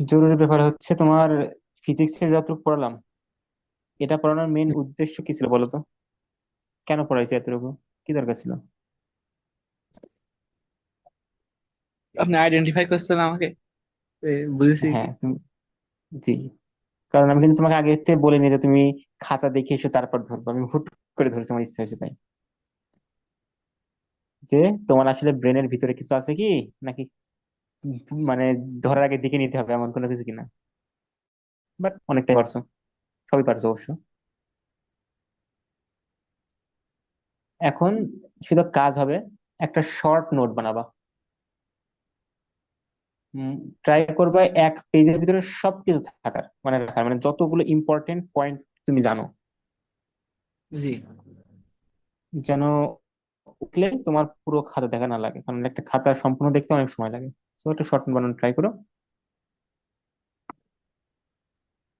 জরুরি ব্যাপার হচ্ছে তোমার ফিজিক্সে যতটুকু পড়ালাম, এটা পড়ানোর মেন উদ্দেশ্য কি ছিল বলো তো? কেন পড়াইছে এতটুকু? কি দরকার ছিল? আপনি আইডেন্টিফাই করছেন আমাকে, এ, বুঝেছি কি। হ্যাঁ তুমি, জি, কারণ আমি কিন্তু তোমাকে আগে থেকে বলিনি যে তুমি খাতা দেখে এসো তারপর ধরবো। আমি হুট করে ধরেছি, আমার ইচ্ছা হয়েছে তাই। যে তোমার আসলে ব্রেনের ভিতরে কিছু আছে কি, নাকি মানে ধরার আগে দেখে নিতে হবে এমন কোনো কিছু কিনা। বাট অনেকটাই পারছো, সবই পারছো অবশ্য। এখন শুধু কাজ হবে, একটা শর্ট নোট বানাবা। ট্রাই করবে এক পেজের ভিতরে সবকিছু থাকার, মানে রাখার, মানে যতগুলো ইম্পর্টেন্ট পয়েন্ট তুমি জানো, জি। যেন উঠলে তোমার পুরো খাতা দেখা না লাগে, কারণ একটা খাতা সম্পূর্ণ দেখতে অনেক সময় লাগে। তো একটা শর্ট নোট বানানো ট্রাই করো।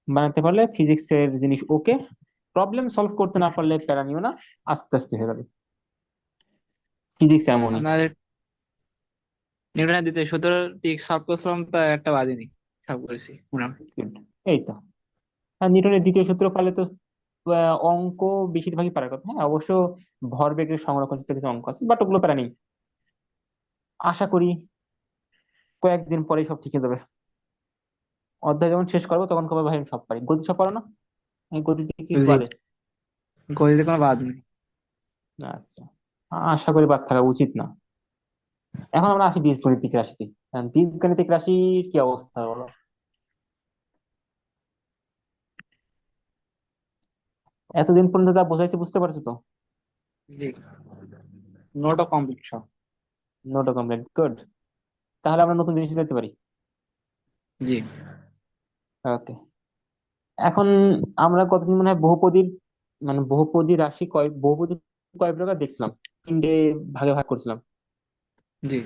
বানাতে পারলে ফিজিক্সের জিনিস ওকে। প্রবলেম সলভ করতে না পারলে প্যারা নিও না, আস্তে আস্তে হয়ে যাবে। ফিজিক্স এমনই। আপনাদের নিউটনের দ্বিতীয় সূত্র ঠিক সলভ করছিলাম, তা একটা বাদিনি সব করেছি মোটামুটি। Good. এই তো। আর নিউটনের দ্বিতীয় সূত্র পারলে তো অঙ্ক বেশিরভাগই পারার কথা। হ্যাঁ অবশ্য ভরবেগের সংরক্ষণ ক্ষেত্রে কিছু অঙ্ক আছে, বাট ওগুলো প্যারা নেই। আশা করি কয়েকদিন পরেই সব ঠিক হয়ে যাবে। অধ্যায় যখন শেষ করবো তখন কবে ভাই আমি সব পারি। গতি সব পারো না? এই গতিতে কিছু জি, বাদে। গণিতে কোনো বাদ নেই। আচ্ছা, আশা করি বাদ থাকা উচিত না। এখন আমরা আসি বীজগণিতিক রাশিতে। বীজগণিতিক রাশির কি অবস্থা বলো? এতদিন পর্যন্ত যা বোঝাইছি বুঝতে পারছো তো? জি, নোটও কমপ্লিট সব। Note complete, good. তাহলে আমরা নতুন জিনিস দেখতে পারি। জি ওকে। এখন আমরা কতদিন মনে হয় বহুপদীর, মানে বহুপদী রাশি কয়, বহুপদী কয় প্রকার দেখছিলাম। তিনটে ভাগে ভাগ করছিলাম। জি।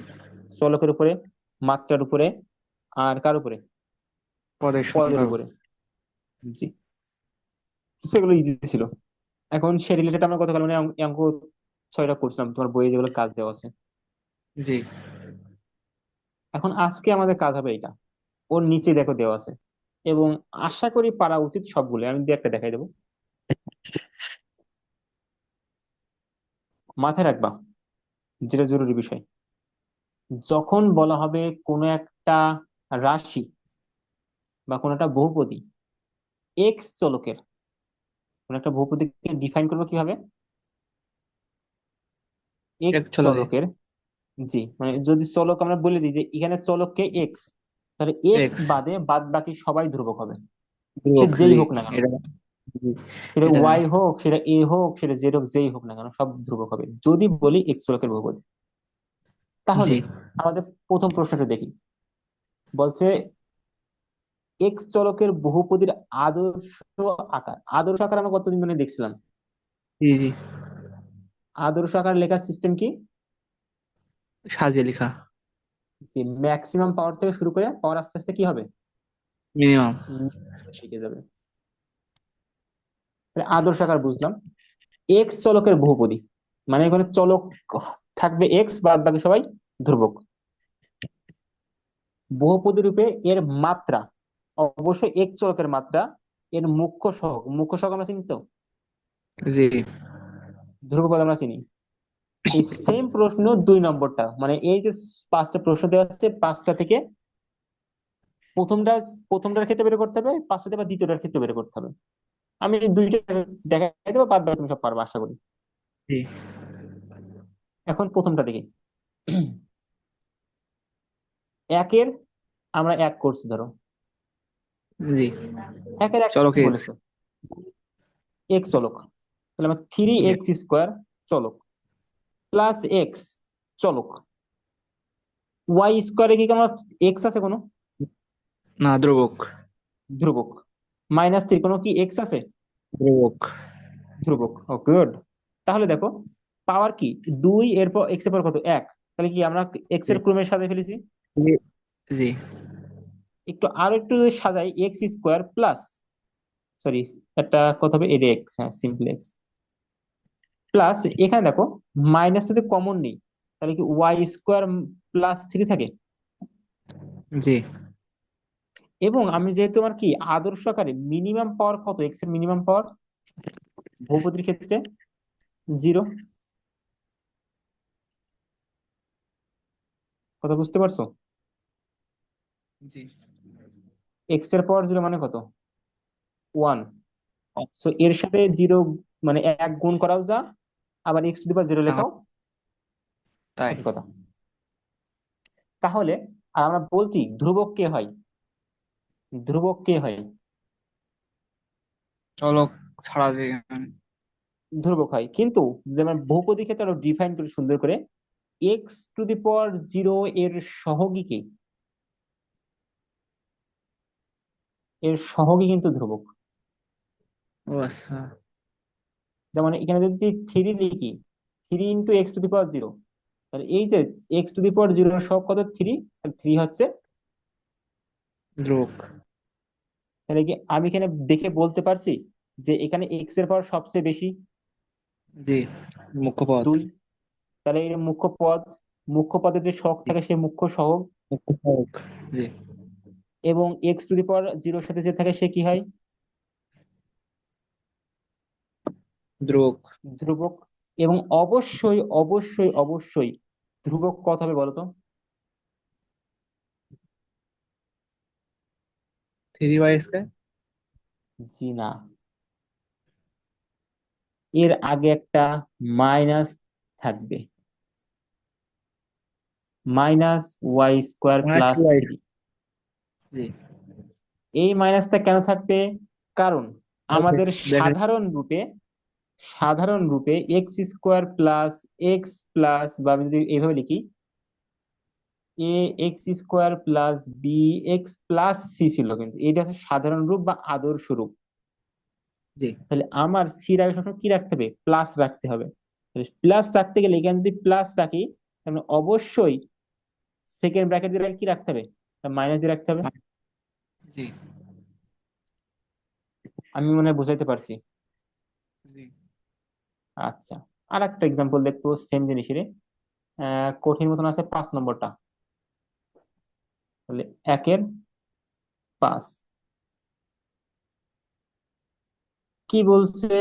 চলকের উপরে, মাত্রার উপরে, আর কার উপরে? পদের পদের সংখ্যার উপরে। উপর। জি, সেগুলো ইজি ছিল। এখন সে রিলেটেড আমরা গতকাল মানে অঙ্ক 6টা করছিলাম, তোমার বইয়ে যেগুলো কাজ দেওয়া আছে। জি। এখন আজকে আমাদের কাজ হবে এটা। ওর নিচে দেখো দেওয়া আছে, এবং আশা করি পারা উচিত সবগুলো। আমি দু একটা দেখাই দেবো। মাথায় রাখবা, যেটা জরুরি বিষয়, যখন বলা হবে কোনো একটা রাশি বা কোনো একটা বহুপদী এক্স চলকের, কোনো একটা বহুপদীকে ডিফাইন করবো কিভাবে? এক এক্স চলকে। চলকের, জি, মানে যদি চলক আমরা বলে দিই যে এখানে চলককে এক্স, তাহলে এক্স এক্স বাদে বাদ বাকি সবাই ধ্রুবক হবে। সে ধ্রুবক, যেই জি। হোক না কেন, এটা, জি, সেটা এটা জানি। ওয়াই হোক, সেটা এ হোক, সেটা জেড হোক, যেই হোক না কেন সব ধ্রুবক হবে যদি বলি এক্স চলকের বহুপদী। জি তাহলে আমাদের প্রথম প্রশ্নটা দেখি। বলছে এক্স চলকের বহুপদীর আদর্শ আকার। আদর্শ আকার আমরা কতদিন মানে দেখছিলাম। জি। জি, আদর্শ আকার লেখার সিস্টেম কি? সাজিয়ে লেখা। যে ম্যাক্সিমাম পাওয়ার থেকে শুরু করে পাওয়ার আস্তে আস্তে কি হবে? মিনিমাম। উম, শিখে যাবে। তাহলে আদর্শ আকার বুঝলাম। এক্স চলকের বহুপদী, মানে এখানে চলক থাকবে এক্স, বাদ বাকি সবাই ধ্রুবক। বহুপদী রূপে এর মাত্রা, অবশ্যই এক চলকের মাত্রা, এর মুখ্য সহগ, মুখ্য সহগ আমরা চিনি তো, জি। ধ্রুবপদ আমরা চিনি। এই সেম প্রশ্ন 2 নম্বরটা, মানে এই যে 5টা প্রশ্ন দেওয়া আছে, 5টা থেকে প্রথমটা, প্রথমটার ক্ষেত্রে বের করতে হবে, 5টাতে বা দ্বিতীয়টার ক্ষেত্রে বের করতে হবে। আমি দুইটা দেখাই দেবো, বাদ বাকি তুমি সব পারবে আশা করি। জি। এখন প্রথমটা দেখি। একের, আমরা এক করছি ধরো, জি, একের এক চলকে এক্স। বলেছে এক চলক, তাহলে আমরা 3x² চলক প্লাস এক্স চলক। ওয়াই স্কোয়ারে কি কোনো এক্স আছে কোনো? না, ধ্রুবক। ধ্রুবক। -3 কোনো কি এক্স আছে? ধ্রুবক। ধ্রুবক, ও গুড। তাহলে দেখো পাওয়ার কি, 2 এরপর এক্স এর পর কত, 1, তাহলে কি আমরা এক্স জি। এর ক্রমের সাথে ফেলেছি। জি। জি। একটু আরো একটু সাজাই, x² প্লাস, সরি, একটা কথা হবে এটা এক্স, হ্যাঁ সিম্পল এক্স প্লাস, এখানে দেখো মাইনাস যদি কমন নেই, তাহলে কি y² +3 থাকে। জি। এবং আমি যেহেতু আমার কি আদর্শ আকারে মিনিমাম পাওয়ার কত, এক্স এর মিনিমাম পাওয়ার বহুপদীর ক্ষেত্রে 0। কথা বুঝতে পারছো? জি। এক্স এর পাওয়ার 0 মানে কত? 1। সো এর সাথে 0 মানে 1 গুণ করাও যা, আবার এক্স টু দি পাওয়ার 0 আমার লেখাও তাই। একই কথা। তাহলে আর আমরা বলছি ধ্রুবক কে হয়? ধ্রুবক কে হয়? চলক ছাড়া যে ধ্রুবক হয়, কিন্তু যেমন বহুপদী ক্ষেত্রে আরো ডিফাইন করে সুন্দর করে, এক্স টু দি পাওয়ার 0 এর সহগী কি? এর সহগী কিন্তু ধ্রুবক। ও আচ্ছা। যেমন এখানে যদি 3 লিখি, 3 × x⁻0, তাহলে এই যে x⁻0 এর সহগ কত? 3। 3 হচ্ছে, ধ্রুবক। তাহলে কি আমি এখানে দেখে বলতে পারছি যে এখানে এক্স এর পাওয়ার সবচেয়ে বেশি? জি, মুখ্য পদ। 2। তাহলে এর মুখ্য পদ, মুখ্য পদের যে সহগ জি, থাকে সে মুখ্য সহগ। মুখ্য পদ। জি, এবং x⁻0 সাথে যে থাকে সে কি হয়? ধ্রুবক। ধ্রুবক। এবং অবশ্যই অবশ্যই অবশ্যই ধ্রুবক কত হবে বলতো? 3/স্কয়ার। জি না, এর আগে একটা মাইনাস থাকবে। -y² one two plus y. 3। জি। এই মাইনাসটা কেন থাকবে? কারণ আমাদের দেখেন। সাধারণ রূপে x² প্লাস x প্লাস, বা আমি যদি এইভাবে লিখি, ax² plus b x plus c ছিল, কিন্তু এটা হচ্ছে সাধারণ রূপ বা আদর্শ রূপ। জি। তাহলে আমার সির আগে সবসময় কি রাখতে হবে? প্লাস রাখতে হবে। প্লাস রাখতে গেলে এখানে যদি প্লাস রাখি, তাহলে অবশ্যই সেকেন্ড ব্র্যাকেট দিয়ে কি রাখতে হবে? মাইনাস দিয়ে রাখতে হবে। জি। আমি মনে হয় বুঝাইতে পারছি। জি। আচ্ছা, আর একটা এক্সাম্পল দেখবো সেম জিনিসেরই। কঠিন মতন আছে 5 নম্বরটা। তাহলে 1/5 কি বলছে?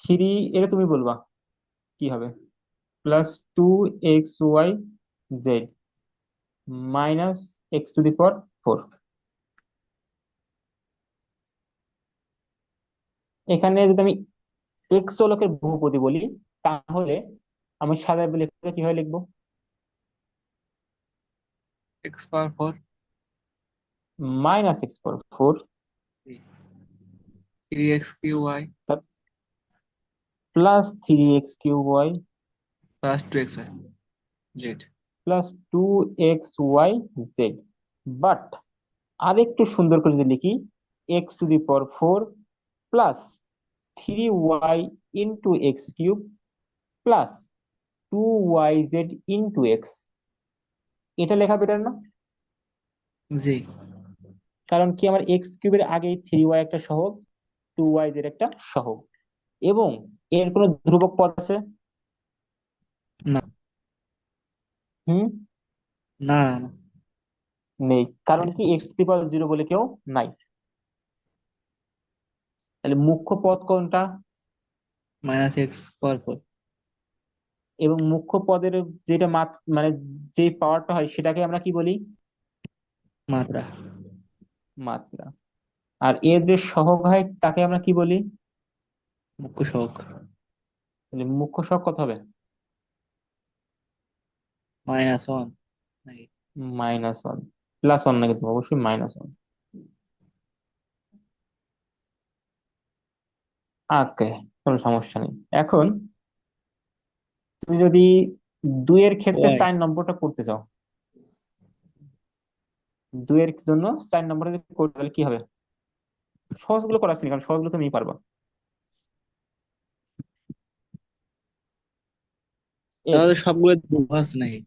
3, এটা তুমি বলবা কি হবে? +2xy z -x⁴। এখানে যদি আমি এক্স চলকের বহুপদী বলি, তাহলে আমি সাধারণ লিখতে কিভাবে লিখবো? x⁴ -x⁴ G. 3x³ y +3x³ plus 2xy Z. +2xy z। But আরেকটু সুন্দর করে যদি লিখি, x⁴ +3y × x³ +2yz × x। এটা লেখা বেটার না? জি। কারণ কি, আমার x³ এর আগে 3y একটা সহগ, 2yz একটা সহগ, এবং এর কোনো ধ্রুবক পদ আছে? না, হুম, না, না। নেই। কারণ কি, x⁻0 বলে কেউ নাই। তাহলে মুখ্য পদ কোনটা? -x⁴ এবং মুখ্য পদের যেটা মানে যে পাওয়ারটা হয় সেটাকে আমরা কি বলি? মাত্রা। মাত্রা। আর এর যে সহগ হয় তাকে আমরা কি বলি? মুখ্য সহগ। তাহলে মুখ্য সহগ কত হবে? -1 নাকি? -1। +1 না, কিন্তু অবশ্যই -1। ওকে, কোনো সমস্যা নেই। এখন তুমি যদি 2 এর ক্ষেত্রে ওয়াই। 4 নম্বরটা করতে চাও, 2 এর জন্য 4 নম্বরে যদি করতে, তাহলে কি হবে? সহজগুলো করাচ্ছি না, কারণ সহজগুলো তুমি পারবা। তাহলে এক্স, সবগুলো ধ্রুবক আছে নাকি?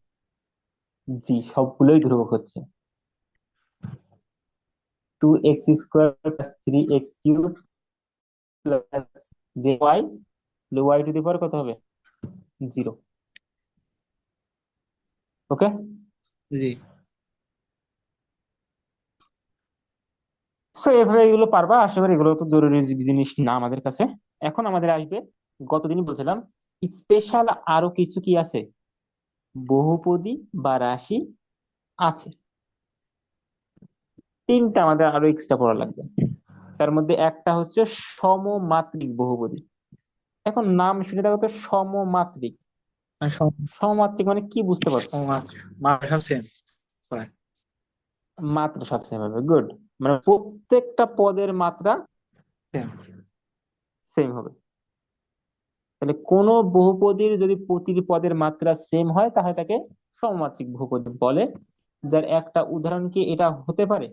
জি সবগুলোই ধ্রুবক হচ্ছে। 2x² + 3x³ +jy, y to the power কত হবে? 0। ওকে। জি। সো এভাবে এগুলো পারবা, আশা করি এগুলো তো জরুরি জিনিস না আমাদের কাছে। এখন আমাদের আসবে, গতদিনই বলছিলাম, স্পেশাল আরো কিছু কি আছে, বহুপদী বা রাশি আছে। তিনটা আমাদের আরো এক্সট্রা পড়া লাগবে। তার মধ্যে একটা হচ্ছে সমমাত্রিক বহুপদী। এখন নাম শুনে দেখো তো, সমমাত্রিক। মানে সব সমমাত্রিক মানে কি বুঝতে পারছো? মাত্র মাত্রা সব সেম। মাত্রা সব সেম হবে, গুড। মানে প্রত্যেকটা পদের মাত্রা সেম। সেম হবে। তাহলে কোন বহুপদীর যদি প্রতিটি পদের মাত্রা সেম হয় তাহলে তাকে সমমাত্রিক বহুপদী বলে। যার একটা উদাহরণ কি এটা হতে পারে?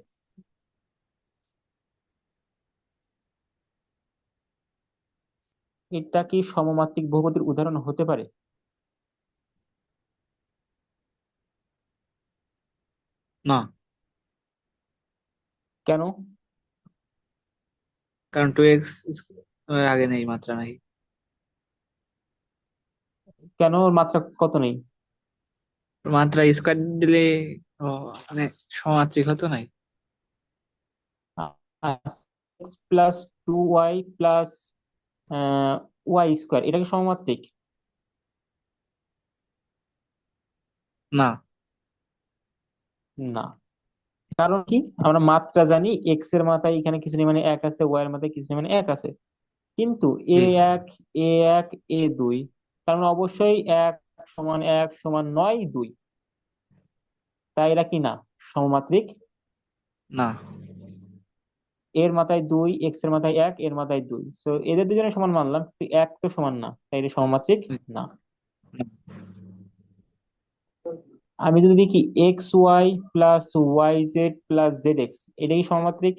এটা কি সমমাত্রিক বহুপদীর উদাহরণ হতে পারে? না, কেন? কারণ 2x আগে নেই মাত্রা নাকি। কেন ওর মাত্রা কত নেই? মাত্রা স্কোয়ার দিলে ও মানে সমাত্রিক হতো নাই। X plus 2y plus y square, এটা কি সমমাত্রিক? না। না। কারণ কি, আমরা মাত্রা জানি, এক্স এর মাথায় এখানে কিছু নেই মানে এক আছে, ওয়াই এর মাথায় কিছু নেই মানে এক আছে। কিন্তু এ জি। এক, এ এক, এ দুই, কারণ অবশ্যই এক সমান এক সমান নয় দুই। তাই এরা কি না সমমাত্রিক? না। এর মাথায় দুই, এক্স এর মাথায় এক, এর মাথায় দুই, তো এদের দুজনে সমান মানলাম, কিন্তু এক তো সমান না, তাই এটা সমমাত্রিক না। আমি যদি দেখি x y plus y z plus z x, এটা কি সমমাত্রিক?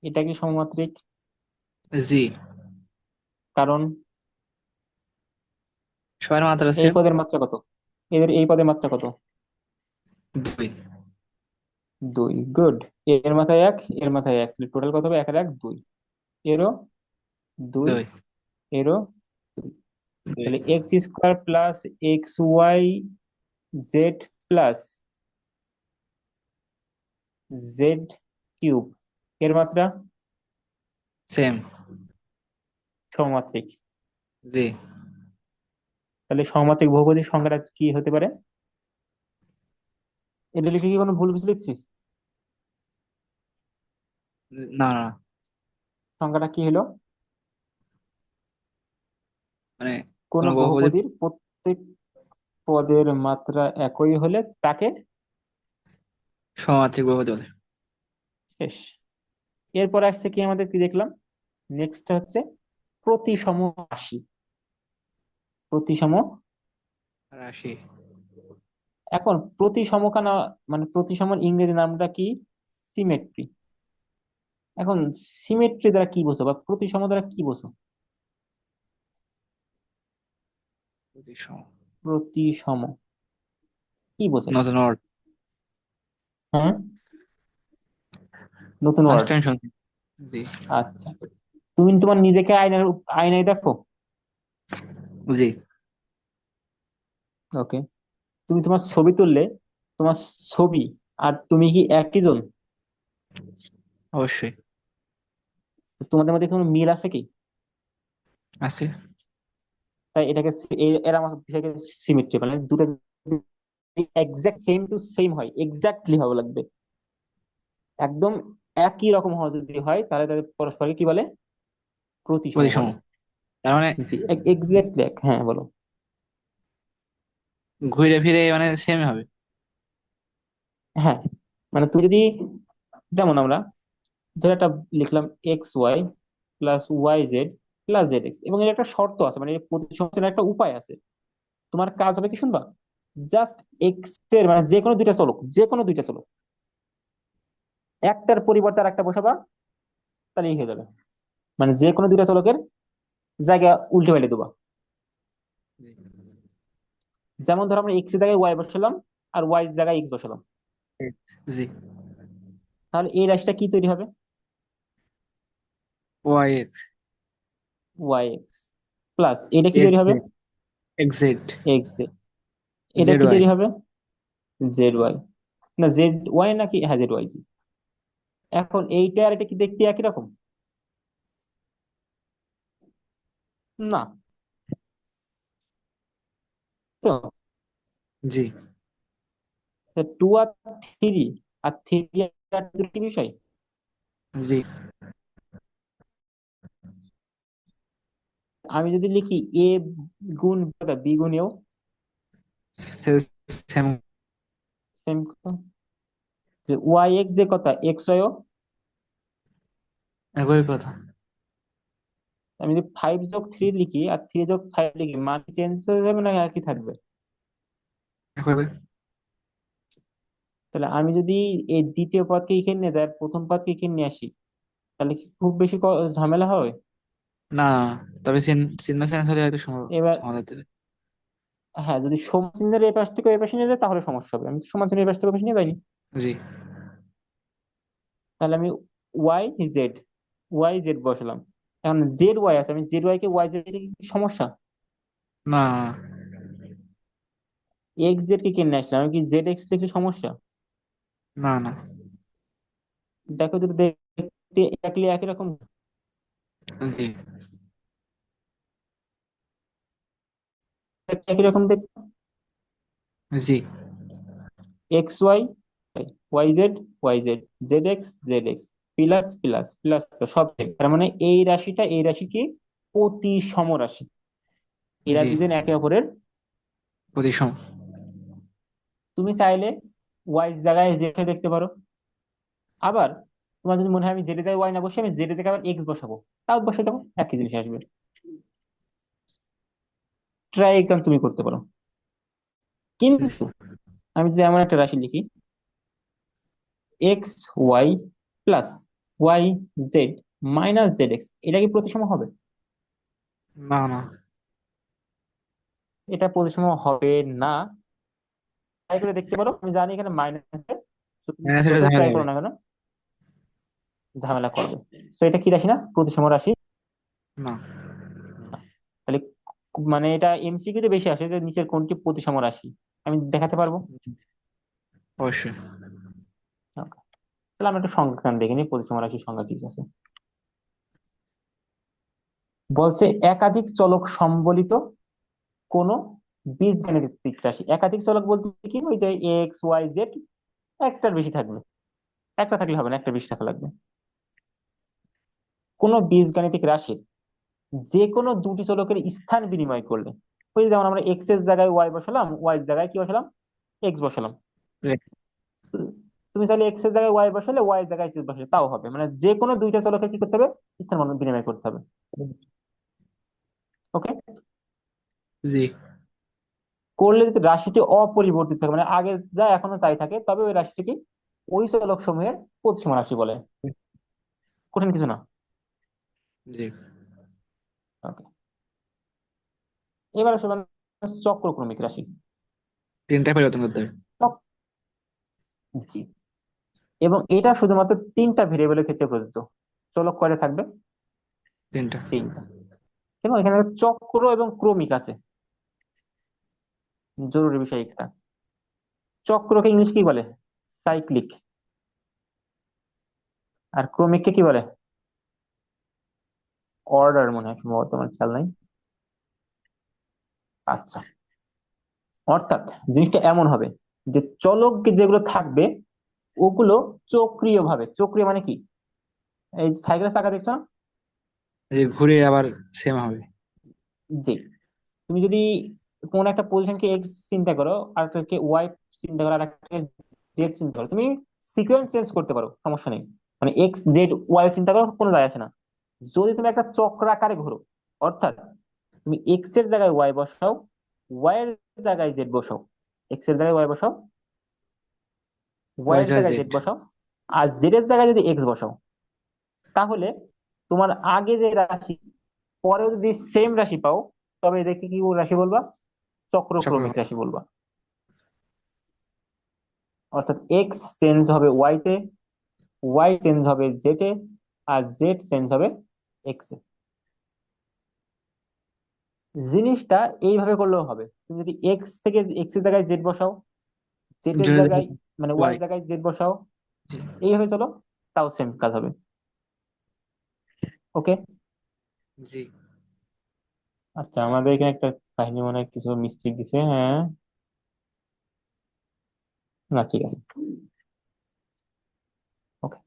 এটা কি সমমাত্রিক? জি। কারণ সবার মাত্রা এই সেম। পদের মাত্রা কত? এদের এই পদের মাত্রা কত? 2। দুই, গুড। এর মাথায় এক, এর মাথায় এক, টোটাল কত হবে? একের এক দুই, এরও দুই, 2। এরও দুই। 2। তাহলে x square plus x y z plus z cube, এর মাত্রা সেম। সমমাত্রিক। জি। তাহলে সমমাত্রিক বহুপদীর সংখ্যাটা কি হতে পারে? এটা লিখে কি কোনো ভুল কিছু লিখছি? না না, সংখ্যাটা কি হলো? মানে কোন কোন বহুপদী বহুপদীর প্রত্যেক পদের মাত্রা একই হলে তাকে সমাত্রিক বহুপদী বলে। শেষ। এরপর আসছে কি, আমাদের কি দেখলাম, নেক্সট হচ্ছে প্রতিসম রাশি। প্রতিসম। রাশি। এখন প্রতিসমকানা মানে প্রতিসমর ইংরেজি নামটা কি? সিমেট্রি। এখন সিমেট্রি দ্বারা কি বোঝো বা প্রতিসম দ্বারা কি বোঝো? প্রতিসম। প্রতিসম কি বোঝো? নতুন ওয়ার্ড। হ্যাঁ, নতুন ফার্স্ট ওয়ার্ড। টাইম শুনছি। জি। আচ্ছা, তুমি তোমার নিজেকে আয়নায় দেখো। জি। ওকে, তুমি তোমার ছবি তুললে, তোমার ছবি আর তুমি কি একই জন? অবশ্যই। তোমাদের মধ্যে কোনো মিল আছে কি? আছে। তাই এটাকে এরা আমার সিমেট্রি, মানে দুটো এক্সাক্ট সেম টু সেম হয়, এক্স্যাক্টলি ভাবে লাগবে, একদম একই রকম হওয়া যদি হয় তাহলে তাদের পরস্পরকে কি বলে? প্রতিসম প্রতিসম বলে। তার মানে জি, এক্স্যাক্টলি এক, হ্যাঁ বলো। ঘুরে ফিরে মানে সেম হবে। হ্যাঁ, মানে তুমি যদি, যেমন আমরা ধর একটা লিখলাম x y plus y z plus z x, এবং এর একটা শর্ত আছে, মানে এর প্রতিসমের একটা উপায় আছে। তোমার কাজ হবে কি শুনবা, জাস্ট এক্স এর মানে যে কোনো দুইটা চলক, যে কোনো দুইটা চলক, একটার পরিবর্তে আর একটা বসাবা, তাহলেই হয়ে যাবে। মানে যে কোনো দুইটা চলকের জায়গা উল্টে পাল্টে দেবা। জি। যেমন ধর আমরা এক্স এর জায়গায় ওয়াই বসালাম আর ওয়াই এর জায়গায় এক্স বসালাম, জি। তাহলে এই রাশিটা কি তৈরি হবে? Y x. Y x plus এটা কি তৈরি এক্স হবে? X z. X z. এটা জেড কি ওয়াই। তৈরি হবে? Z y. না, জেড ওয়াই নাকি, হ্যাঁ জেড ওয়াই জি। এখন এইটা আর এটা কি দেখতে একই রকম? না। তো জি। টু আর থ্রি, আর থ্রি আর দুটি বিষয়। জি। আমি যদি লিখি এ গুণ বি গুণ এও, সেম। সেম। ওয়াই এক্স যে কথা, এক্স ওয়াইও। একই কথা। আমি যদি 5 যোগ 3 লিখি আর 3 যোগ 5 লিখি, মান চেঞ্জ হয়ে যাবে না একই থাকবে? একই। তাহলে আমি যদি এই দ্বিতীয় পদকে এখানে নিয়ে যাই আর প্রথম পদকে এখানে নিয়ে আসি, তাহলে কি খুব বেশি ঝামেলা হবে? না, তবে সিন সিনমাস চেঞ্জ হলে হয়তো এবার সমাধান হতে হবে। হ্যাঁ, যদি সমান চিহ্নের এই পাশ থেকে এই পাশে নিয়ে যায় তাহলে সমস্যা হবে। আমি তো সমান চিহ্নের এই পাশ থেকে ওই পাশে নিয়ে যাইনি। জি। তাহলে আমি ওয়াই জেড, ওয়াই জেড বসালাম। এখন জেড ওয়াই আছে, আমি জেড ওয়াই কে ওয়াই জেড কি সমস্যা? না। এক্স জেড কে কিনে আসলাম, আমি কি জেড এক্স লিখলে সমস্যা? না। না। দেখো যদি দেখতে একই একই রকম, জি। একই রকম দেখতে। জি। X y, y z, y z, z x, z x, plus plus plus সব এক। তার মানে এই রাশিটা এই রাশি কি প্রতিসম রাশি। এরা জি। দুজন একে অপরের। প্রতিসম। তুমি চাইলে ওয়াই জায়গায় জেড দেখতে পারো। আবার তোমার যদি মনে হয় আমি জেডে জায়গায় ওয়াই না বসে আমি জেডে জায়গায় আবার এক্স বসাবো, তাও বসে দেবো, একই জিনিস আসবে। ট্রাই একদম তুমি করতে পারো। জি। কিন্তু আমি যদি এমন একটা রাশি লিখি, x y plus y z minus z x, এটা কি প্রতিসম হবে? না। না। এটা প্রতিসম হবে না। ট্রাই করে দেখতে পারো, আমি জানি এখানে মাইনাস আছে, তুমি মাইনাস এটা যতই ঝামেলা ট্রাই করো হবে। না কেন ঝামেলা করবে। তো এটা কি রাশি না, প্রতিসম রাশি? না। না। তাহলে মানে এটা এমসিকিউ তে বেশি আসে যে নিচের কোনটি প্রতিসম রাশি, আমি দেখাতে পারবো। অবশ্যই। Okay. তাহলে আমরা একটু সংখ্যা দেখে নিই, প্রতিসম রাশির সংখ্যা কি আছে। বলছে একাধিক চলক সম্বলিত কোন বীজগাণিতিক রাশি। একাধিক চলক বলতে কি, ওই যে এক্স ওয়াই জেড একটার বেশি থাকবে, একটা থাকলে হবে না, একটা বেশি থাকা লাগবে। কোন বীজগাণিতিক রাশির যে কোনো দুটি চলকের স্থান বিনিময় করলে, ওই যেমন আমরা এক্স এর জায়গায় ওয়াই বসালাম, ওয়াই এর জায়গায় কি বসালাম, এক্স বসালাম। তুমি চাইলে এক্স এর জায়গায় ওয়াই বসালে ওয়াই এর জায়গায় এক্স বসালে তাও হবে, মানে যে কোনো দুইটা চলকের কি করতে হবে, স্থান বিনিময় করতে হবে। ওকে। জি। করলে যদি রাশিটি অপরিবর্তিত থাকে, মানে আগে যা এখনো তাই থাকে, তবে ওই রাশিটিকে ওই চলক সমূহের প্রতিসম রাশি বলে। কঠিন কিছু না। জি। ওকে। এবার আসলে চক্রক্রমিক রাশি। তিনটা পরিবর্তন করতে হবে। চক- জি। এবং এটা শুধুমাত্র তিনটা ভেরিয়েবলের ক্ষেত্রে প্রযোজ্য। চলক কয়টা থাকবে? তিনটা। তিনটা। এবং এখানে চক্র এবং ক্রমিক আছে, জরুরি বিষয় একটা। চক্রকে ইংলিশ কি বলে? সাইক্লিক। আর ক্রমিককে কি বলে? অর্ডার, মনে হয় সম্ভবত, আমার খেয়াল নাই। আচ্ছা। অর্থাৎ জিনিসটা এমন হবে যে চলক যেগুলো থাকবে ওগুলো চক্রীয় ভাবে, চক্রীয় মানে কি, এই সাইকেলের চাকা দেখছো না? এই যে ঘুরে আবার সেম হবে। জি। তুমি যদি কোন একটা পজিশনকে এক্স চিন্তা করো, আর একটাকে ওয়াই চিন্তা করো, আর একটা জেড চিন্তা করো, তুমি সিকোয়েন্স চেঞ্জ করতে পারো, সমস্যা নেই। মানে এক্স জেড ওয়াই চিন্তা করো, কোনো যায় আসে না। যদি তুমি একটা চক্রাকারে ঘোরো, অর্থাৎ তুমি এক্স এর জায়গায় ওয়াই বসাও, ওয়াই এর জায়গায় জেড বসাও, এক্স এর জায়গায় ওয়াই বসাও, ওয়াই ওয়াই এর জয় জায়গায় জেড। জেড বসাও, আর জেড এর জায়গায় যদি এক্স বসাও, তাহলে তোমার আগে যে রাশি পরেও যদি সেম রাশি পাও, তবে এদেরকে কি রাশি বলবা? চক্র। চক্রক্রমিক রাশি বলবা। অর্থাৎ এক্স চেঞ্জ হবে ওয়াই তে, ওয়াই চেঞ্জ হবে জেড এ, আর জেড চেঞ্জ হবে এক্স এ। জিনিসটা এইভাবে করলেও হবে। তুমি যদি এক্স থেকে এক্স এর জায়গায় জেড বসাও, জেড এর জেড জায়গায় মানে ওয়াই ওয়াই। এর জায়গায় জেড বসাও, জি। এইভাবে চলো, তাও সেম কাজ হবে। ওকে। জি। আচ্ছা, আমাদের এখানে একটা কাহিনী মনে হয় কিছু মিস্টেক দিছে, হ্যাঁ। না, ঠিক আছে। ওকে,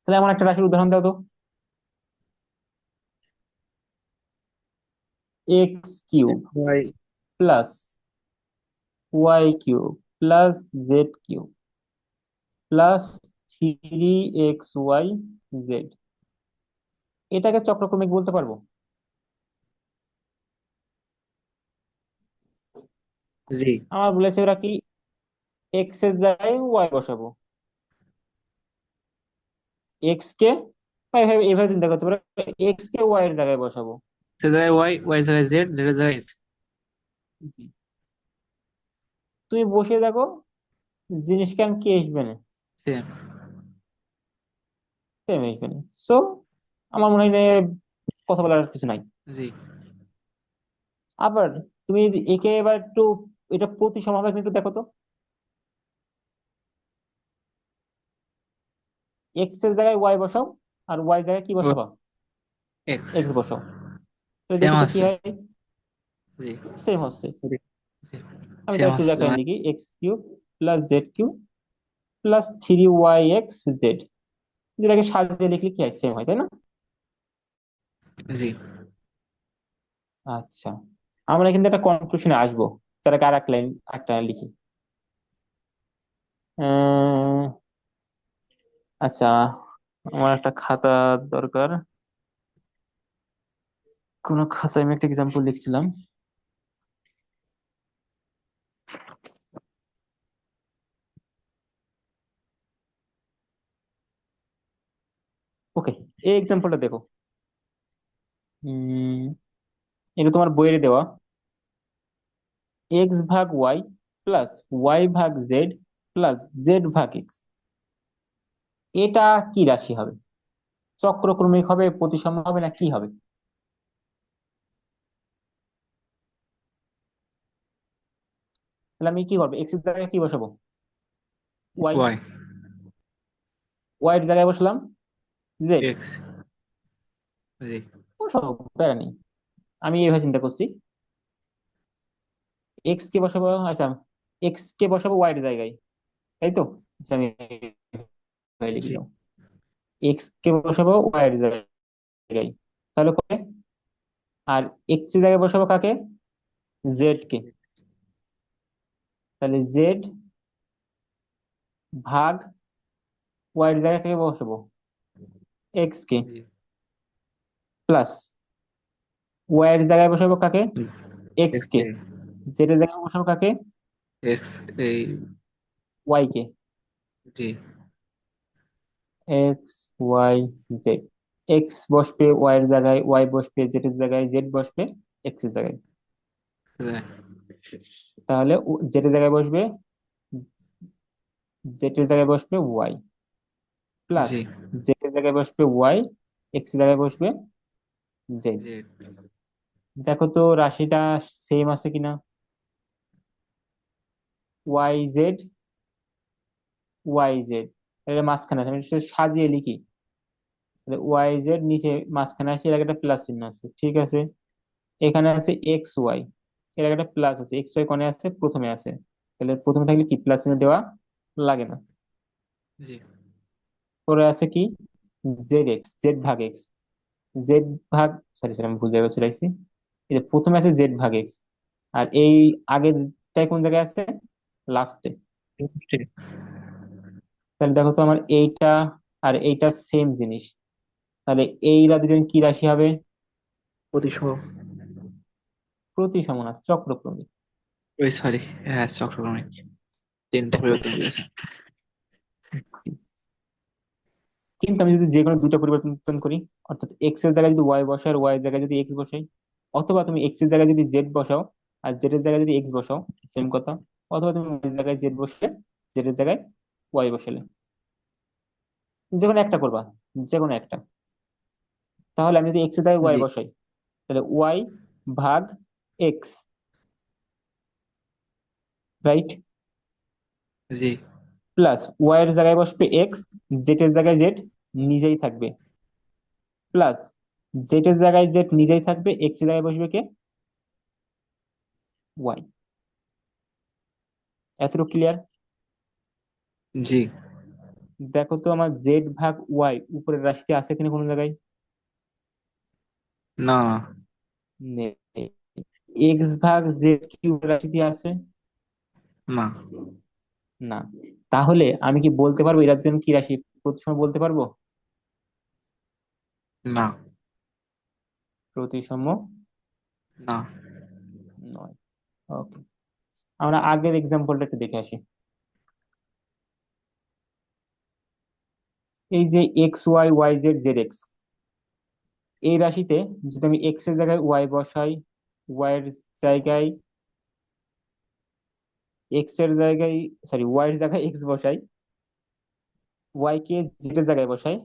তাহলে আমার একটা রাশির উদাহরণ দাও তো। X cube y. Plus y cube plus z cube plus 3xy z, এটাকে চক্রক্রমিক বলতে পারবো? জি। আমার বলেছে ওরা কি এক্স এর জায়গায় ওয়াই বসাবো, এক্স কে, বা এভাবে এভাবে চিন্তা করতে পারো, এক্স কে ওয়াই এর জায়গায় বসাবো। সে জায়গায় ওয়াই, ওয়াই জায়গায় জেড, জেড জায়গায় এক্স। জি। তুমি বসে দেখো জিনিস কেন কি আসবে না, সেম। সেম আসবে না। সো আমার মনে হয় যে কথা বলার কিছু নাই। জি। আবার তুমি যদি একে এবার একটু এটা প্রতিসম হবে কিনা একটু দেখো তো। এক্স এর জায়গায় ওয়াই বসাও, আর ওয়াই জায়গায় কি বসাবা, এক্স। এক্স বসাও, তো সেম দেখি তো কি আছে। হয়। জি। সেম হচ্ছে। আমি তো সেম একটু আছে দেখাই লিখি, x cube plus z cube plus 3yx Z, যেটাকে সাজিয়ে লিখলে কি হয়, সেম হয়, তাই না? জি। আচ্ছা, আমরা কিন্তু একটা কনক্লুশনে আসবো, তার আগে আর এক লাইন একটা লিখি। আহ, আচ্ছা, আমার একটা খাতা দরকার, কোন খাতায় আমি একটা এক্সাম্পল লিখছিলাম। ওকে, এই এক্সাম্পলটা দেখো। উম এটা তোমার বইয়ের দেওয়া, এক্স ভাগ ওয়াই প্লাস ওয়াই ভাগ জেড প্লাস জেড ভাগ এক্স, এটা কি রাশি হবে? চক্রক্রমিক হবে, প্রতিসম হবে, না কি হবে? তাহলে আমি কি করবো, এক্স এর জায়গায় কি বসাবো, ওয়াই, ওয়াই। ওয়াই এর জায়গায় বসলাম জেড, এক্স। জি। বসাবো, প্যারা নেই। আমি এইভাবে চিন্তা করছি, এক্স কে বসাবো, আচ্ছা, এক্স কে বসাবো ওয়াই এর জায়গায়, তাই তো? আচ্ছা, আমি এইভাবে লিখে জি। দাও, এক্স কে বসাবো ওয়াই এর জায়গায়, তাহলে করে, আর এক্স এর জায়গায় বসাবো কাকে, জেড কে, তাহলে জেড ভাগ ওয়াই এর জায়গায় কাকে বসাবো, এক্স কে, জি। প্লাস ওয়াই এর জায়গায় বসাবো কাকে, এক্স এক্স কে, এ। জেড এর জায়গায় বসাবো কাকে, এক্স এই। ওয়াই কে, জি। এক্স ওয়াই জেড, এক্স বসবে ওয়াই এর জায়গায়, ওয়াই বসবে জেড এর জায়গায়, জেড বসবে এক্স এর জায়গায়। তাহলে জেড এর জায়গায় বসবে, জেড এর জায়গায় বসবে ওয়াই, প্লাস জি। জেড এর জায়গায় বসবে ওয়াই, এক্স এর জায়গায় বসবে জেড। জেড। দেখো তো রাশিটা সেম আছে কিনা, ওয়াই জেড, ওয়াই জেড, এটা মাঝখানে আছে, আমি একটু সাজিয়ে লিখি, ওয়াই জেড নিচে মাঝখানে আছে, এর আগে একটা প্লাস চিহ্ন আছে, ঠিক আছে। এখানে আছে এক্স ওয়াই, এর আগে একটা প্লাস আছে, এক্স ওয়াই কোণে আছে, প্রথমে আছে, তাহলে প্রথমে থাকলে কি প্লাস চিহ্ন দেওয়া লাগে না। জি। পরে আছে কি, জেড এক্স, জেড ভাগ এক্স, জেড ভাগ, সরি সরি আমি ভুল জায়গায় চলে আসছি, এই যে প্রথমে আছে জেড ভাগ এক্স, আর এই আগেরটাই কোন জায়গায় আছে, লাস্টে। তাহলে দেখো তো আমার এইটা আর এইটা সেম জিনিস, তাহলে এইরা দুজন কি রাশি হবে, প্রতিসম। প্রতি সমানার চক্রক্রমিক। ওই সরি, হ্যাঁ চক্রক্রমিক। তিনটা পরিবর্তন হয়ে চক্রক্রমিক। গেছে। কিন্তু আমি যদি যে কোনো দুইটা পরিবর্তন করি, অর্থাৎ এক্স এর জায়গায় যদি ওয়াই বসাই আর ওয়াই এর জায়গায় যদি এক্স বসাই, অথবা তুমি এক্স এর জায়গায় যদি জেড বসাও আর জেড এর জায়গায় যদি এক্স বসাও, সেম কথা, অথবা তুমি ওয়াই এর জায়গায় জেড বসলে জেড এর জায়গায় ওয়াই বসালে, যে কোনো একটা করবা, যে কোনো একটা। তাহলে আমি যদি এক্স এর জায়গায় ওয়াই জি। বসাই, তাহলে ওয়াই ভাগ এক্স, রাইট? জি। প্লাস ওয়াই এর জায়গায় বসবে এক্স, জেড এর জায়গায় জেড নিজেই থাকবে, প্লাস জেড এর জায়গায় জেড নিজেই থাকবে, এক্স এর জায়গায় বসবে কে? ওয়াই। এতটুকু ক্লিয়ার? জি। দেখো তো আমার জেড ভাগ ওয়াই উপরের রাশিতে আছে কিনা কোনো জায়গায়? না। নেই। এক্স ভাগ জেড কি উপরের রাশিতে আছে? না। না। তাহলে আমি কি বলতে পারবো এটার জন্য কি রাশি? প্রতিসম বলতে পারবো? না। প্রতিসম না। নয়। ওকে, আমরা আগের এক্সাম্পলটা একটু দেখে আসি। এই যে x y y z z x, এই রাশিতে যদি আমি এক্স এর জায়গায় ওয়াই বসাই, ওয়াই এর জায়গায় এক্স এর জায়গায়, সরি ওয়াই এর জায়গায় এক্স বসাই, ওয়াই কে জেড এর জায়গায় বসাই,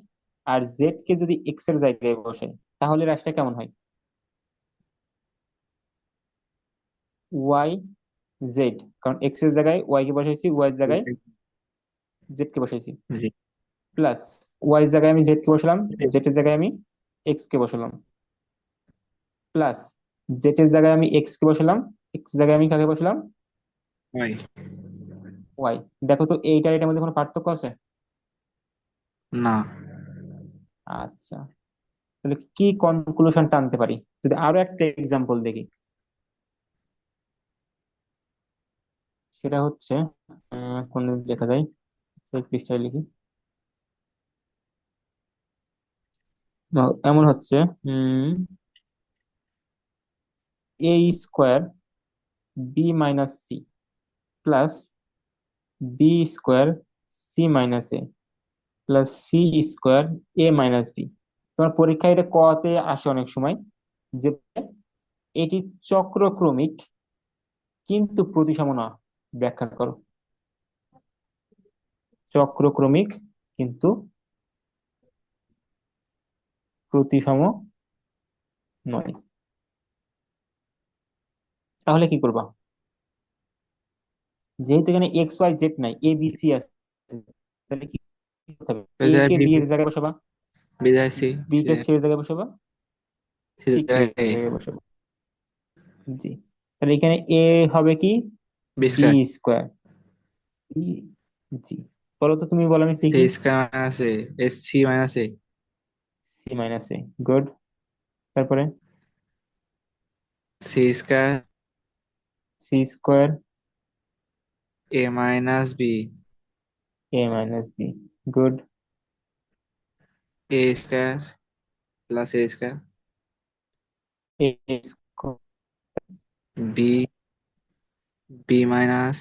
আর জেড কে যদি এক্স এর জায়গায় বসাই, তাহলে রাশিটা কেমন হয়? ওয়াই জেড, কারণ এক্স এর জায়গায় ওয়াই কে বসাইছি, ওয়াই এর জায়গায় জেড কে বসাইছি, জি। প্লাস ওয়াই এর জায়গায় আমি জেড কে বসালাম, জেড এর জায়গায় আমি এক্স কে বসালাম, প্লাস জেড এর জায়গায় আমি এক্স কে বসালাম, এক্স এর জায়গায় আমি কাকে বসালাম? ওয়াই। ওয়াই। দেখো তো এইটার এটার মধ্যে কোনো পার্থক্য আছে? না। আচ্ছা, তাহলে কি কনক্লুশন টানতে পারি যদি আরো একটা এক্সাম্পল দেখি? সেটা হচ্ছে কোন লেখা যায়, সেই পৃষ্ঠায় লিখি। এমন হচ্ছে, a square b minus c plus b square c minus a plus c square a minus b. তোমার পরীক্ষায় এটা কতে আসে অনেক সময়, যে এটি চক্রক্রমিক কিন্তু প্রতিসম না। ব্যাখ্যা করো। চক্রক্রমিক কিন্তু প্রতিসম নয়, তাহলে কি করবা? যেহেতু এখানে এক্স ওয়াই জেড নাই, এ বি সি আছে, তাহলে কি করতে হবে? এ বিদায় কে বি। বি এর জায়গায় বসাবা, বিদায় C. B C. K C এর জায়গায় বসাবা, সি সি কে জায়গায় এর জায়গায় বসাবা। জি, তাহলে এখানে এ হবে কি? B b square. স্কোয়ার। জি, বলো তো, তুমি বলো আমি সি লিখি। Square minus a. S c minus a. C minus a, good. তারপরে c square c square a minus b. A minus b, good. A square plus a square a square, b b minus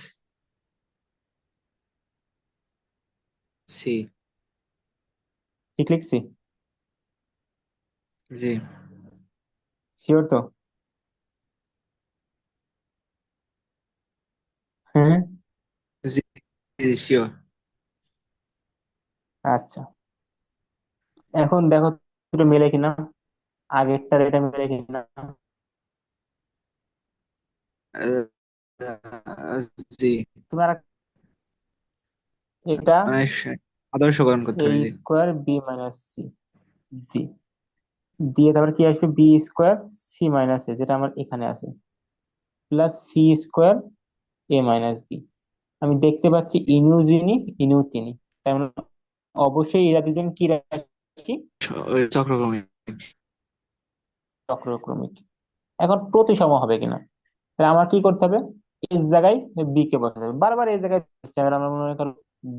c. ঠিক লিখছি? জি। Sure তো? হ্যাঁ। জি। Sure. আচ্ছা, এখন দেখো দুটো মেলে কিনা, আগেরটার এটা মেলে কিনা। জি। তোমার এটা মানে আদর্শকরণ করতে এ হবে। জি। স্কোয়ার বি মাইনাস সি, জি, দিয়ে তারপর কি আসবে? বি স্কোয়ার সি মাইনাস এ, যেটা আমার এখানে আছে, plus c square a minus B. আমি দেখতে পাচ্ছি ইনিউ যিনি ইনিউ তিনি, তার মানে অবশ্যই এরা দুজন কি রাশি? ওই চক্রক্রমিক। চক্রক্রমিক। এখন প্রতিসম হবে কিনা, তাহলে আমার কি করতে হবে? এর জায়গায় বি কে বসাতে হবে, বারবার এই জায়গায় বসতে হবে। আমরা মনে করো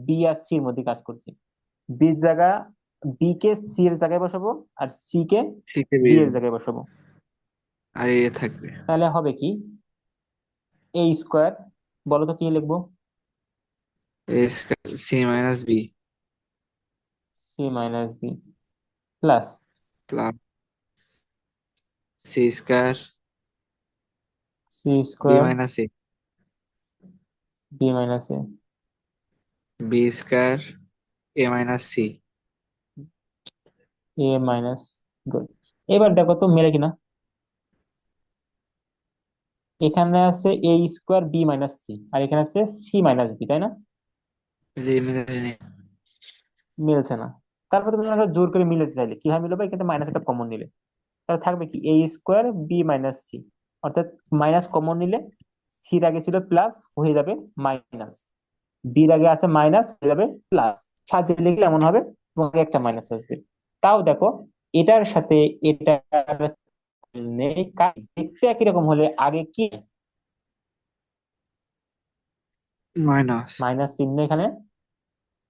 বি আর সি এর মধ্যে কাজ করছি, বি জায়গা, বি কে সি এর জায়গায় বসাবো, আর সি কে সিকে বি। বি এর জায়গায় বসাবো। আর এ থাকবে। তাহলে হবে কি? এ স্কোয়ার, বলো তো কি লিখবো? A square c minus b c minus b plus plus c square c b square minus a b minus a b square a minus c. A minus, good. এবার দেখো তো মেলে কিনা। এখানে আছে a² b - c, আর এখানে আছে c - b, তাই না? জি মিলে নি। মিলছে না। তারপর তুমি আমরা জোর করে মিলাতে চাইলে কিভাবে মিলাবে, এখানে মাইনাস একটা কমন নিলে তাহলে থাকবে কি a² b - c, অর্থাৎ মাইনাস কমন নিলে সির আগে ছিল প্লাস, হয়ে যাবে মাইনাস, বির আগে আছে মাইনাস, হয়ে যাবে প্লাস, সাথে লিখলে এমন হবে তোমার একটা মাইনাস আসবে। তাও দেখো, এটার সাথে এটার নেই, দেখতে একই রকম হলে আগে কি মাইনাস। মাইনাস চিহ্ন এখানে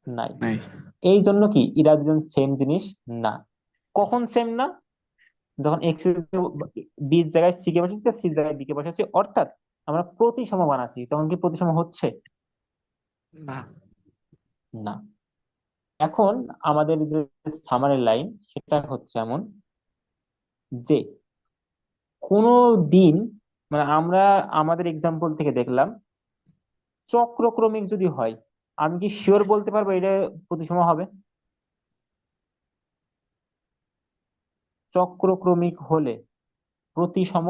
নাই। নাই। এই জন্য কি এরা দুজন সেম জিনিস না। কখন সেম না? যখন এক্স বির জায়গায় সি কে বসাচ্ছি, সি জায়গায় বি কে বসাচ্ছি, অর্থাৎ আমরা প্রতিসম বানাচ্ছি, তখন কি প্রতিসম হচ্ছে? না। না। এখন আমাদের যে সামারি লাইন সেটা হচ্ছে এমন যে কোনো দিন, মানে আমরা আমাদের এক্সাম্পল থেকে দেখলাম চক্রক্রমিক যদি হয়, আমি কি শিওর বলতে পারবো এটা প্রতিসম হবে? চক্রক্রমিক হলে প্রতিসম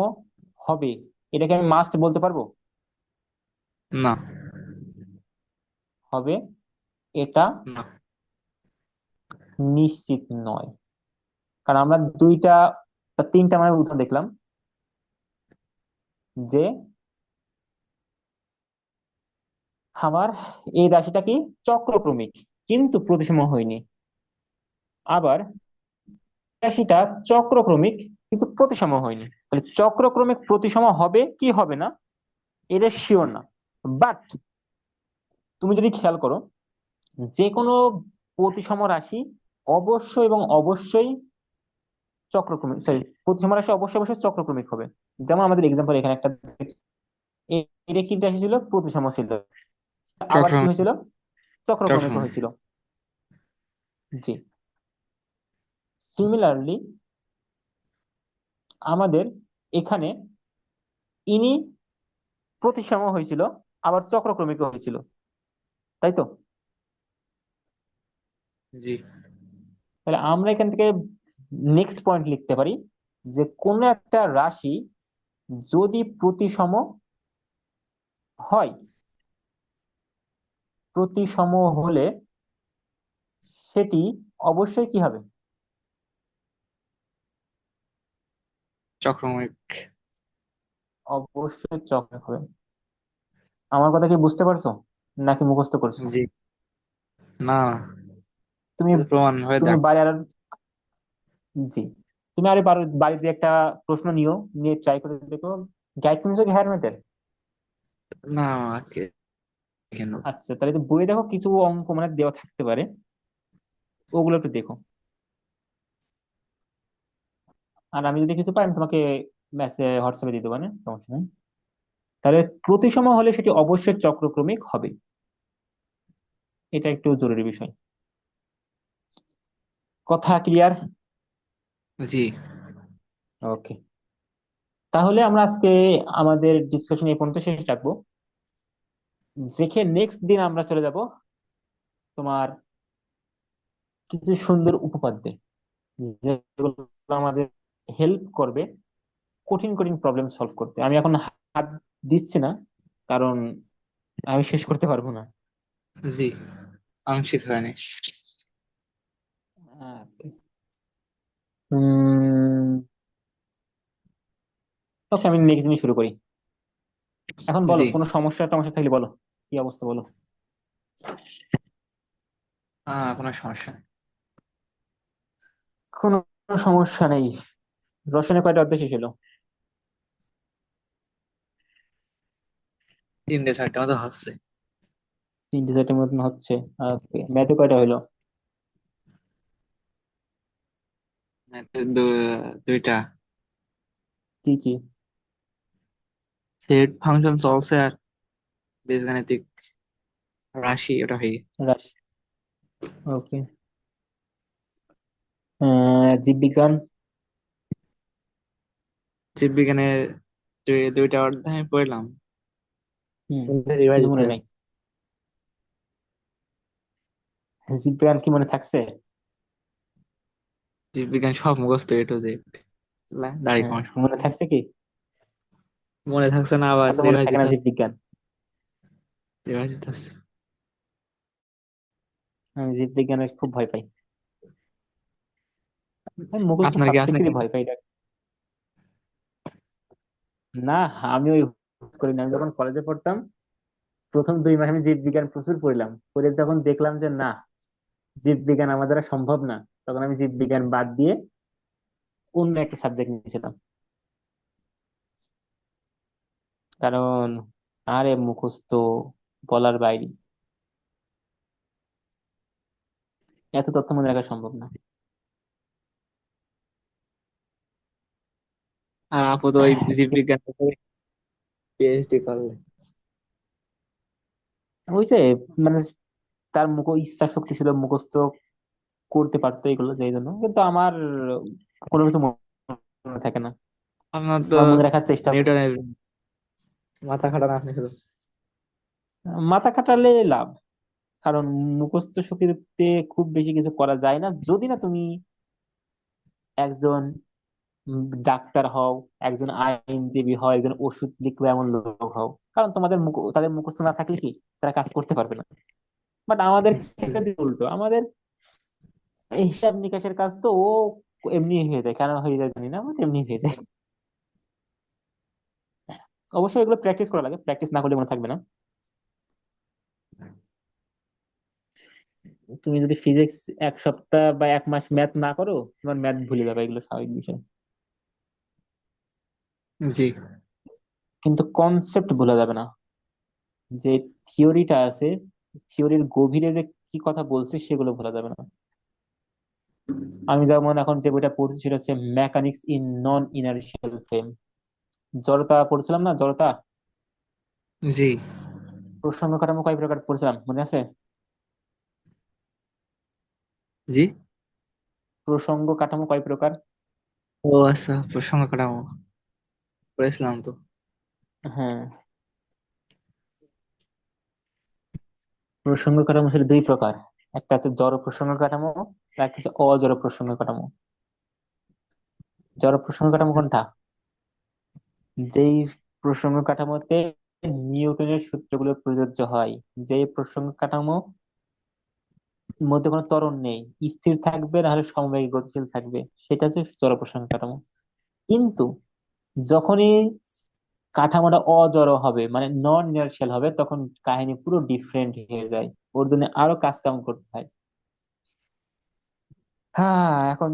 হবে, এটাকে আমি মাস্ট বলতে পারবো? না। হবে, এটা না। নিশ্চিত নয়। কারণ আমরা দুইটা বা তিনটা মানে উদাহরণ দেখলাম যে আমার এই রাশিটা কি চক্রক্রমিক কিন্তু প্রতিসম হয়নি, আবার রাশিটা চক্রক্রমিক কিন্তু প্রতিসম হয়নি। তাহলে চক্রক্রমিক প্রতিসম হবে কি হবে না এটা শিওর না। বাট তুমি যদি খেয়াল করো, যে কোনো প্রতিসম রাশি অবশ্যই এবং অবশ্যই চক্রক্রমিক, সরি, প্রতিসম রাশি অবশ্যই অবশ্যই চক্রক্রমিক হবে। যেমন আমাদের এক্সাম্পল এখানে একটা এটা কি রাশি ছিল? প্রতিসম ছিল, আবার কি চক্র। হয়েছিল? চক্রক্রমিক চক্র। হয়েছিল। জি। সিমিলারলি আমাদের এখানে ইনি প্রতিসম হয়েছিল, আবার চক্রক্রমিক হয়েছিল, তাই তো? জি। তাহলে আমরা এখান থেকে নেক্সট পয়েন্ট লিখতে পারি যে কোন একটা রাশি যদি প্রতিসম হয়, প্রতিসম হলে সেটি অবশ্যই কি হবে? চক্রমুখ। অবশ্যই চক্র হবে। আমার কথা কি বুঝতে পারছো নাকি মুখস্থ করছো? জি। না, তুমি এটা প্রমাণ হয়ে তুমি দেখ। বাড়ি আর, জি, তুমি আরে বাড়িতে একটা প্রশ্ন নিও, নিয়ে ট্রাই করে দেখো। গাইড শুনছো কি হায়ার ম্যাথের? না, কেন? আচ্ছা, তাহলে তো বইয়ে দেখো, কিছু অঙ্ক মানে দেওয়া থাকতে পারে, ওগুলো একটু দেখো। আর আমি যদি কিছু পাই আমি তোমাকে মেসেজ হোয়াটসঅ্যাপে দিয়ে দেবো, না সমস্যা নেই। তাহলে প্রতিসম হলে সেটি অবশ্যই চক্রক্রমিক হবে, এটা একটু জরুরি বিষয়। কথা ক্লিয়ার? জি। ওকে, তাহলে আমরা আজকে আমাদের ডিসকাশন এই পর্যন্ত শেষ রাখবো, রেখে নেক্সট দিন আমরা চলে যাব তোমার কিছু সুন্দর উপপাদ্যে, যেগুলো আমাদের হেল্প করবে কঠিন কঠিন প্রবলেম সলভ করতে। আমি এখন হাত দিচ্ছি না, কারণ আমি শেষ করতে পারবো না। জি, আংশিক হয়নি। ওকে, আমি নেক্সট দিন শুরু করি। এখন বলো, জি। কোনো সমস্যা টমস্যা থাকলে বলো, কি অবস্থা বলো। কোনো সমস্যা নেই। কোনো সমস্যা নেই। রসায়নের কয়টা অধ্যায় শেষ হলো? 3-4টে মতো হচ্ছে। তিনটে চারটে মতন হচ্ছে। ম্যাথে কয়টা হলো? ম্যাথে দুইটা। কি কি? সেট ফাংশন চলছে, আর বীজগাণিতিক রাশি ওটা হয়ে গেছে। রাশি। ওকে। জীববিজ্ঞান। জীববিজ্ঞানের দুইটা অধ্যায় আমি পড়লাম, হম। রিভাইজ কিছু মনে করে। নাই? জীববিজ্ঞান কি মনে থাকছে? জীববিজ্ঞান সব মুখস্থ A to Z, দাঁড়িয়ে হ্যাঁ, কমার। মনে থাকছে কি? মনে থাকছে না, আবার এত মনে রিভাইজ থাকে দিতে না হচ্ছে। জীববিজ্ঞান। রিভাইজ দিতে হচ্ছে। আমি জীববিজ্ঞানের খুব ভয় পাই। আমি মুখস্থ আপনার কি আছে নাকি? সাবজেক্টেরই ভয় পাই এটা। না, আমি ওই করি না। আমি যখন কলেজে পড়তাম, প্রথম 2 মাস আমি জীববিজ্ঞান প্রচুর পড়লাম। পড়ে যখন দেখলাম যে না, জীববিজ্ঞান আমার দ্বারা সম্ভব না, তখন আমি জীববিজ্ঞান বাদ দিয়ে অন্য একটা সাবজেক্ট নিয়েছিলাম। কারণ আরে মুখস্থ বলার বাইরে, এত তথ্য মনে রাখা সম্ভব না। আর আপু তো ওই জীববিজ্ঞান পিএইচডি করলে। ওই যে মানে তার ইচ্ছা শক্তি ছিল, মুখস্থ করতে পারতো এগুলো, যেই জন্য। কিন্তু আমার কোনো কিছু মনে থাকে না। আপনার তো বা মনে রাখার চেষ্টা করি। নিউটনের মাথা খাটান আপনি শুধু। মাথা খাটালে লাভ। কারণ মুখস্থ শক্তিতে খুব বেশি কিছু করা যায় না, যদি না তুমি একজন ডাক্তার হও, একজন আইনজীবী হও, একজন ওষুধ লিখবে এমন লোক হও। কারণ তাদের মুখস্থ না থাকলে কি তারা কাজ করতে পারবে না। বাট আমাদের ক্ষেত্রে কিন্তু উল্টো, আমাদের এই হিসাব নিকাশের কাজ তো ও এমনি হয়ে যায়, কেন হয়ে যায় জানি না, বাট এমনি হয়ে যায়। অবশ্যই এগুলো প্র্যাকটিস করা লাগে, প্র্যাকটিস না করলে মনে থাকবে না। তুমি যদি ফিজিক্স 1 সপ্তাহ বা 1 মাস ম্যাথ না করো, তোমার ম্যাথ ভুলে যাবে, এগুলো স্বাভাবিক বিষয়। জি। কিন্তু কনসেপ্ট ভুলা যাবে না। যে থিওরিটা আছে, থিওরির গভীরে যে কি কথা বলছে সেগুলো ভোলা যাবে না। আমি যেমন এখন যে বইটা পড়ছি সেটা হচ্ছে mechanics in non inertial frame. জড়তা পড়ছিলাম না, জড়তা। জি। প্রসঙ্গ কাঠামো কয় প্রকার পড়ছিলাম মনে আছে? জি। প্রসঙ্গ কাঠামো কয় প্রকার? ও আচ্ছা, প্রসঙ্গ কাঠামো পড়েছিলাম তো। হ্যাঁ, প্রসঙ্গ কাঠামো ছিল 2 প্রকার। একটা হচ্ছে জড় প্রসঙ্গ কাঠামো, আর একটা হচ্ছে অজড় প্রসঙ্গ কাঠামো। জড় প্রসঙ্গ কাঠামো কোনটা? যেই প্রসঙ্গ কাঠামোতে নিউটনের সূত্রগুলো প্রযোজ্য হয়, যেই প্রসঙ্গ কাঠামো মধ্যে কোনো ত্বরণ নেই, স্থির থাকবে, না হলে সমবেগে গতিশীল থাকবে, সেটা হচ্ছে জড় প্রসঙ্গ কাঠামো। কিন্তু যখনই কাঠামোটা অজড় হবে, মানে নন ইনার্শিয়াল হবে, তখন কাহিনী পুরো ডিফারেন্ট হয়ে যায়। ওর জন্য আরো কাজ কাম করতে হয়। হ্যাঁ, এখন